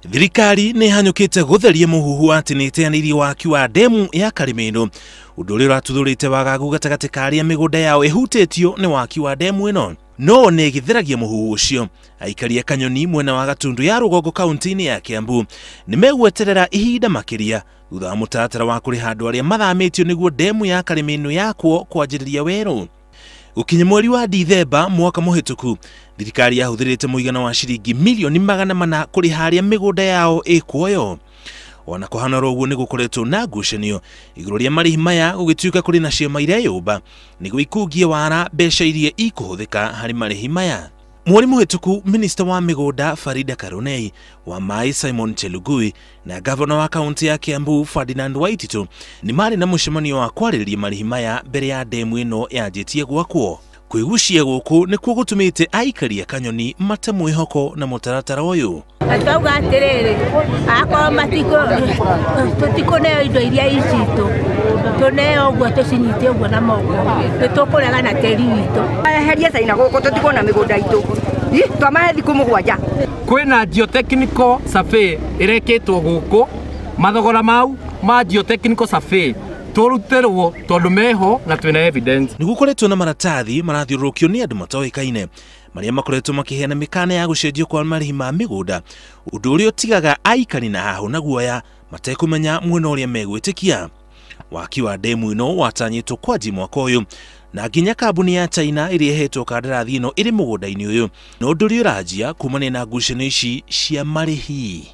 Thirikari nĩ hanyũkĩte gũtheria mũhuhu atĩ nĩ ĩteanĩirie waki wa demu ya Kariminu, ũndũ ũrĩa ũratuthũrĩte wagagu gatagatĩ ka arĩa mĩgũnda yao ĩhutĩtio nĩ waki wa demu ĩno. No nĩ ĩgĩtheragia mũhuhu ũcio, aikari a Kanyoni mwena wa Gatundu ya rugongo kaunti-inĩ ya Kiambu nĩ megweterera ihinda makiria thutha wa mũtaratara wa kũrĩha andũ arĩa mathamĩtio nĩguo demu ya Kariminu yakwo kwanjĩrĩria weru. Gũkinya mweri wa Dithemba mwaka mũhĩtũku, thirikari yahũthĩrĩte mũigana wa ciringi milioni 400 kũrĩha arĩa mĩgũnda yao ĩkuoyo. Ona kũhana ũguo nĩ gũkoretwo na ngucanio igũrũ rĩa marihi maya gũgĩtuĩka kũrĩ na ciama iria yũmba nĩguo ikungie wara mbeca iria ikuhuthika harĩ marihi maya. Mweri mũhĩtũku, minista wa migunda Farida Karonei, wa maai Simon Chelugui na gavana wa kaunti ya Kiambu Ferdinand Waititu nĩ marĩ na mũcemanio wa kwarĩrĩria marihi maya mbere ya demu ĩno yanjĩtie gwakwo. Kwĩgucia gũkũ nĩkuo gũtũmĩte aikari a Kanyoni mate mwĩhoko na mũtaratara ũyũ. Atauga atĩrĩrĩ, akorwo tũtikũneo indo iria icitũ, tũneo ũguo tũcinyite ũguo na moko, nĩtũkũrega na tĩri witũ. Eherie caina gũkũ tũtikona mĩgũnda itũ, twamahe thikũ mũgwanja. Kwĩna geotechnical survey ĩrekĩtwo gũkũ, mathogora mau ma geotechnical survey tũruterwo tondũ meho na twĩna evidence. Nĩgũkoretwo na maratathi marathiũrũrũkio nĩ andũ matoĩkaine marĩa makoretwo makĩheana mĩkana ya gũcenjio kwa marihi ma mĩgũnda, ũndũ ũrĩa ũtigaga aikari na hahu na guoya matekũmenya mwena ũrĩa megwĩtĩkia. Waki wa demu ĩno watanyĩtwo kwanjia mwaka ũyũ, na nginya kambuni ya China ĩrĩa ĩhetwo kandarathi ĩno ĩrĩ mũgũnda-inĩ ũyũ, na ũndũ ũrĩa ũranjia kumania na ngucanio ici cia marihi.